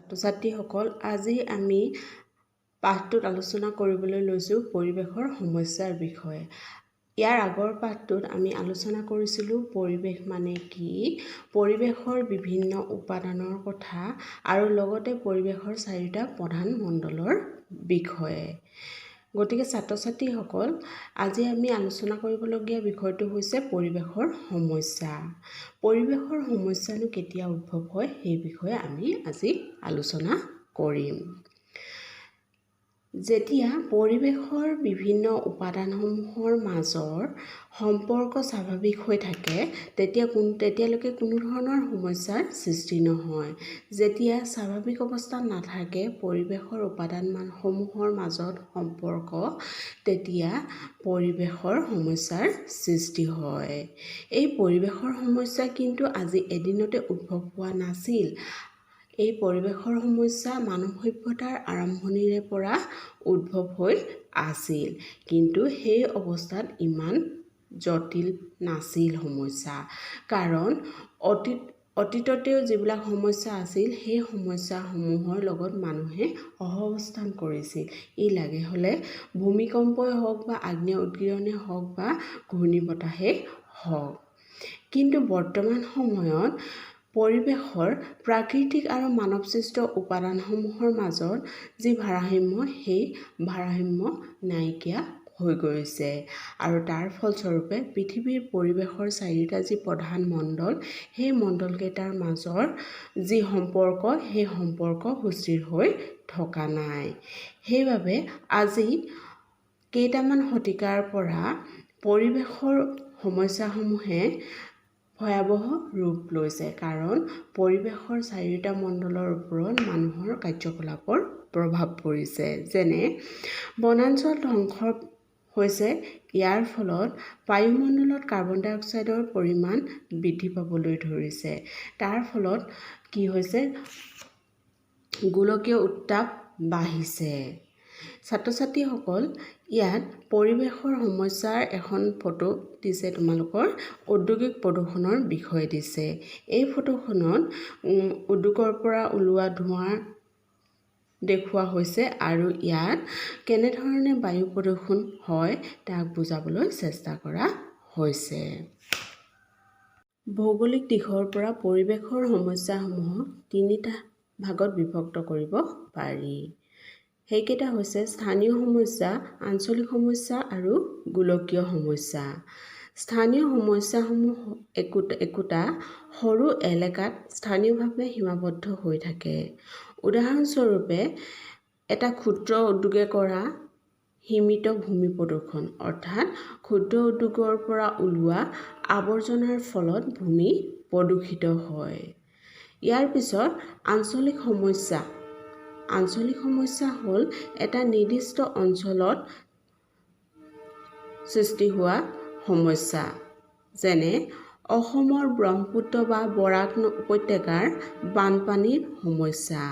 ছাত্ৰী-ছাত্ৰীসকল, আজি আমি পাঠটোত আলোচনা কৰিবলৈ লৈছোঁ পৰিৱেশৰ সমস্যাৰ বিষয়ে। ইয়াৰ আগৰ পাঠটোত আমি আলোচনা কৰিছিলোঁ পৰিৱেশ মানে কি, পৰিৱেশৰ বিভিন্ন উপাদানৰ কথা আৰু লগতে পৰিৱেশৰ চাৰিটা প্ৰধান মণ্ডলৰ বিষয়ে। গতিকে ছাত্ৰ-ছাত্ৰীসকল, আজি আমি আলোচনা কৰিবলগীয়া বিষয়টো হৈছে পৰিৱেশৰ সমস্যা। পৰিৱেশৰ সমস্যানো কেতিয়া উদ্ভৱ হয় সেই বিষয়ে আমি আজি আলোচনা কৰিম। যেতিয়া পৰিৱেশৰ বিভিন্ন উপাদানসমূহৰ মাজৰ সম্পৰ্ক স্বাভাৱিক হৈ থাকে তেতিয়ালৈকে কোনো ধৰণৰ সমস্যাৰ সৃষ্টি নহয়। যেতিয়া স্বাভাৱিক অৱস্থাত নাথাকে পৰিৱেশৰ উপাদানসমূহৰ মাজত সম্পৰ্ক, তেতিয়া পৰিৱেশৰ সমস্যাৰ সৃষ্টি হয়। এই পৰিৱেশৰ সমস্যা কিন্তু আজি এদিনতে উদ্ভৱ হোৱা নাছিল। এই পৰিৱেশৰ সমস্যা মানৱ সভ্যতাৰ আৰম্ভণিৰে পৰা উদ্ভৱ হৈ আছিল, কিন্তু সেই অৱস্থাত ইমান জটিল নাছিল সমস্যা। কাৰণ অতীততেও যিবিলাক সমস্যা আছিল সেই সমস্যাসমূহৰ লগত মানুহে সহাৱস্থান কৰিছিল। ই লাগে হ'লে ভূমিকম্পই হওক বা আগ্নেয় উদগিৰণেই হওক বা ঘূৰ্ণীবতাহেই হওক। কিন্তু বৰ্তমান সময়ত পৰিৱেশৰ প্ৰাকৃতিক আৰু মানৱসৃষ্ট উপাদানসমূহৰ মাজত যি ভাৰসাম্য, সেই ভাৰসাম্য নাইকিয়া হৈ গৈছে আৰু তাৰ ফলস্বৰূপে পৃথিৱীৰ পৰিৱেশৰ চাৰিটা যি প্ৰধান মণ্ডল, সেই মণ্ডলকেইটাৰ মাজৰ যি সম্পৰ্ক, সেই সম্পৰ্ক সুস্থিৰ হৈ থকা নাই। সেইবাবে আজি কেইটামান শতিকাৰ পৰা পৰিৱেশৰ সমস্যাসমূহে ভয়াৱহ ৰূপ লৈছে, কাৰণ পৰিৱেশৰ চাৰিটা মণ্ডলৰ ওপৰত মানুহৰ কাৰ্যকলাপৰ প্ৰভাৱ পৰিছে। যেনে বনাঞ্চল ধ্বংস হৈছে, ইয়াৰ ফলত বায়ুমণ্ডলত কাৰ্বন ডাই অক্সাইডৰ পৰিমাণ বৃদ্ধি পাবলৈ ধৰিছে। তাৰ ফলত কি হৈছে, গোলকীয় উত্তাপ বাঢ়িছে। ছাত্ৰ-ছাত্ৰীসকল, ইয়াত পৰিৱেশৰ সমস্যাৰ এখন ফটো দিছে তোমালোকৰ, ঔদ্যোগিক প্ৰদূষণৰ বিষয়ে দিছে। এই ফটোখনত উদ্যোগৰ পৰা ওলোৱা ধোঁৱা দেখুওৱা হৈছে আৰু ইয়াত কেনেধৰণে বায়ু প্ৰদূষণ হয় তাক বুজাবলৈ চেষ্টা কৰা হৈছে। ভৌগোলিক দিশৰ পৰা পৰিৱেশৰ সমস্যাসমূহক তিনিটা ভাগত বিভক্ত কৰিব পাৰি। সেইকেইটা হৈছে স্থানীয় সমস্যা, আঞ্চলিক সমস্যা আৰু গোলকীয় সমস্যা। স্থানীয় সমস্যাসমূহ একোটা সৰু এলেকাত স্থানীয়ভাৱে সীমাবদ্ধ হৈ থাকে। উদাহৰণস্বৰূপে, এটা ক্ষুদ্ৰ উদ্যোগে কৰা সীমিত ভূমি প্ৰদূষণ, অৰ্থাৎ ক্ষুদ্ৰ উদ্যোগৰ পৰা ওলোৱা আৱৰ্জনাৰ ফলত ভূমি প্ৰদূষিত হয়। ইয়াৰ পিছত আঞ্চলিক সমস্যা। আঞ্চলিক সমস্যা হ'ল এটা নিৰ্দিষ্ট অঞ্চলত সৃষ্টি হোৱা সমস্যা। যেনে অসমৰ ব্ৰহ্মপুত্ৰ বা বৰাক উপত্যকাৰ বানপানীৰ সমস্যা।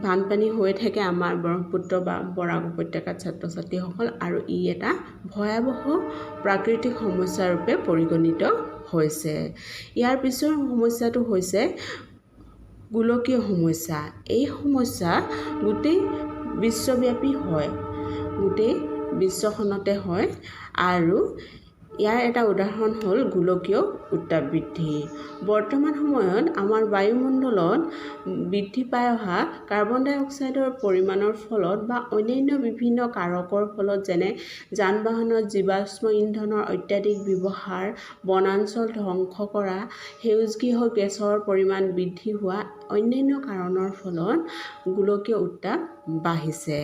বানপানী হৈ থাকে আমাৰ ব্ৰহ্মপুত্ৰ বা বৰাক উপত্যকাত ছাত্ৰ-ছাত্ৰীসকল, আৰু ই এটা ভয়াৱহ প্ৰাকৃতিক সমস্যা ৰূপে পৰিগণিত হৈছে। ইয়াৰ পিছৰ সমস্যাটো হৈছে গোলকীয় সমস্যা। এই সমস্যা গোটেই বিশ্বব্যাপী হয়, গোটেই বিশ্বখনতে হয়, আৰু ইয়াৰ এটা উদাহৰণ হ'ল গোলকীয় উত্তাপ বৃদ্ধি। বৰ্তমান সময়ত আমাৰ বায়ুমণ্ডলত বৃদ্ধি পাই অহা কাৰ্বন ডাই অক্সাইডৰ পৰিমাণৰ ফলত বা অন্যান্য বিভিন্ন কাৰকৰ ফলত, যেনে যান-বাহনত জীৱাশ্ম ইন্ধনৰ অত্যাধিক ব্যৱহাৰ, বনাঞ্চল ধ্বংস কৰা, সেউজগৃহ গেছৰ পৰিমাণ বৃদ্ধি হোৱা, অন্যান্য কাৰণৰ ফলত গোলকীয় উত্তাপ বাঢ়িছে।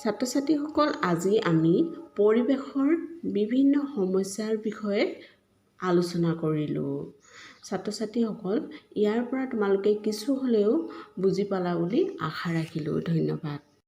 ছাত্ৰ-ছাত্ৰীসকল, আজি আমি পৰিৱেশৰ বিভিন্ন সমস্যাৰ বিষয়ে আলোচনা কৰিলোঁ। ছাত্ৰ-ছাত্ৰীসকল, ইয়াৰ পৰা তোমালোকে কিছু হ'লেও বুজি পালা বুলি আশা ৰাখিলোঁ। ধন্যবাদ।